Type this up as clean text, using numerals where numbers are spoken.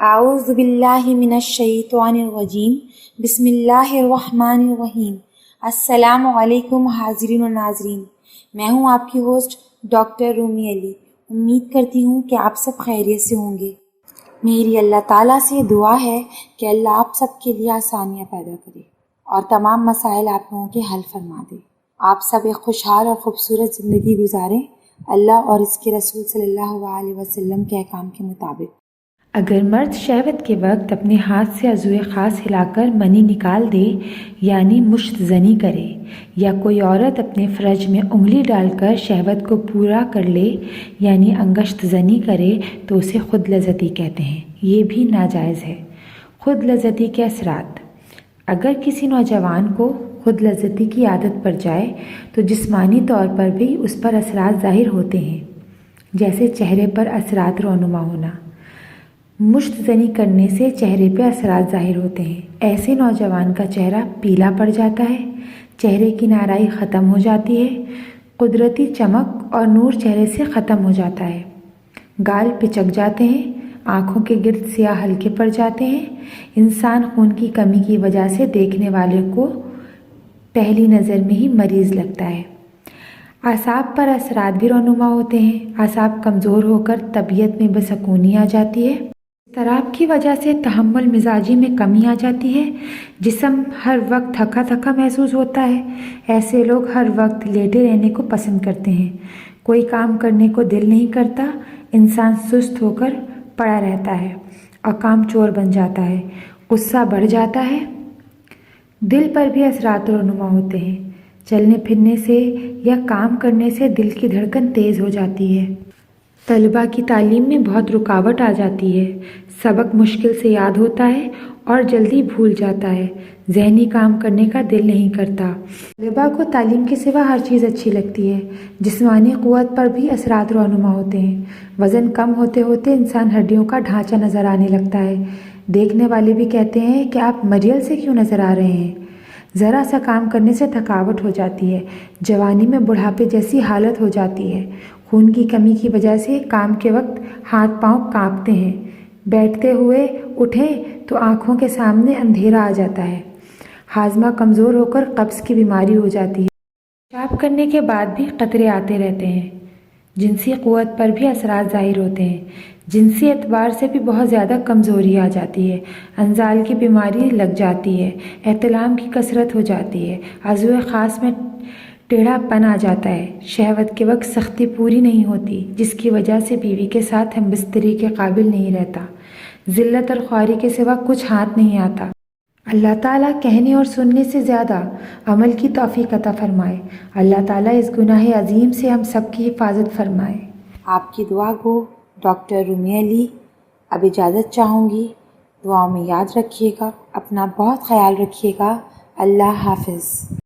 اعوذ باللہ من الشیطان الرجیم بسم اللہ الرحمن الرحیم۔ السلام علیکم حاضرین و ناظرین، میں ہوں آپ کی ہوسٹ ڈاکٹر رومی علی۔ امید کرتی ہوں کہ آپ سب خیریت سے ہوں گے۔ میری اللہ تعالیٰ سے دعا ہے کہ اللہ آپ سب کے لیے آسانیاں پیدا کرے اور تمام مسائل آپ لوگوں کے حل فرما دے۔ آپ سب ایک خوشحال اور خوبصورت زندگی گزاریں اللہ اور اس کے رسول صلی اللہ علیہ وسلم کے احکام کے مطابق۔ اگر مرد شہوت کے وقت اپنے ہاتھ سے عضو خاص ہلا کر منی نکال دے یعنی مشت زنی کرے، یا کوئی عورت اپنے فرج میں انگلی ڈال کر شہوت کو پورا کر لے یعنی انگشت زنی کرے تو اسے خود لذتی کہتے ہیں۔ یہ بھی ناجائز ہے۔ خود لذتی کے اثرات: اگر کسی نوجوان کو خود لذتی کی عادت پڑ جائے تو جسمانی طور پر بھی اس پر اثرات ظاہر ہوتے ہیں، جیسے چہرے پر اثرات رونما ہونا۔ مشت زنی کرنے سے چہرے پہ اثرات ظاہر ہوتے ہیں۔ ایسے نوجوان کا چہرہ پیلا پڑ جاتا ہے، چہرے کی نارائی ختم ہو جاتی ہے، قدرتی چمک اور نور چہرے سے ختم ہو جاتا ہے، گال پچک جاتے ہیں، آنکھوں کے گرد سیاہ حلقے پڑ جاتے ہیں۔ انسان خون کی کمی کی وجہ سے دیکھنے والے کو پہلی نظر میں ہی مریض لگتا ہے۔ اعصاب پر اثرات بھی رونما ہوتے ہیں۔ اعصاب کمزور ہو کر طبیعت میں بسکونی آ جاتی ہے۔ اضطراب کی وجہ سے تحمل مزاجی میں کمی آ جاتی ہے۔ جسم ہر وقت تھکا تھکا محسوس ہوتا ہے۔ ایسے لوگ ہر وقت لیٹے رہنے کو پسند کرتے ہیں۔ کوئی کام کرنے کو دل نہیں کرتا۔ انسان سست ہو کر پڑا رہتا ہے اور کام چور بن جاتا ہے۔ غصہ بڑھ جاتا ہے۔ دل پر بھی اثرات رونما ہوتے ہیں۔ چلنے پھرنے سے یا کام کرنے سے دل کی دھڑکن تیز ہو جاتی ہے۔ طلباء کی تعلیم میں بہت رکاوٹ آ جاتی ہے۔ سبق مشکل سے یاد ہوتا ہے اور جلدی بھول جاتا ہے۔ ذہنی کام کرنے کا دل نہیں کرتا۔ طلباء کو تعلیم کے سوا ہر چیز اچھی لگتی ہے۔ جسمانی قوت پر بھی اثرات رونما ہوتے ہیں۔ وزن کم ہوتے ہوتے انسان ہڈیوں کا ڈھانچہ نظر آنے لگتا ہے۔ دیکھنے والے بھی کہتے ہیں کہ آپ مریل سے کیوں نظر آ رہے ہیں۔ ذرا سا کام کرنے سے تھکاوٹ ہو جاتی ہے۔ جوانی میں بڑھاپے جیسی حالت ہو جاتی ہے۔ خون کی کمی کی وجہ سے کام کے وقت ہاتھ پاؤں کانپتے ہیں۔ بیٹھتے ہوئے اٹھیں تو آنکھوں کے سامنے اندھیرا آ جاتا ہے۔ ہاضمہ کمزور ہو کر قبض کی بیماری ہو جاتی ہے۔ پیشاب کرنے کے بعد بھی قطرے آتے رہتے ہیں۔ جنسی قوت پر بھی اثرات ظاہر ہوتے ہیں۔ جنسی اعتبار سے بھی بہت زیادہ کمزوری آ جاتی ہے۔ انزال کی بیماری لگ جاتی ہے۔ احتلام کی کثرت ہو جاتی ہے۔ عضو خاص میں ٹیڑھا پن آ جاتا ہے۔ شہوت کے وقت سختی پوری نہیں ہوتی، جس کی وجہ سے بیوی کے ساتھ ہم بستری کے قابل نہیں رہتا۔ ذلت اور خواری کے سوا کچھ ہاتھ نہیں آتا۔ اللہ تعالیٰ کہنے اور سننے سے زیادہ عمل کی توفیق عطا فرمائے۔ اللہ تعالیٰ اس گناہ عظیم سے ہم سب کی حفاظت فرمائے۔ آپ کی دعا گو ڈاکٹر رومی علی۔ اب اجازت چاہوں گی۔ دعاؤں میں یاد رکھیے گا، اپنا بہت خیال رکھیے گا۔ اللہ حافظ۔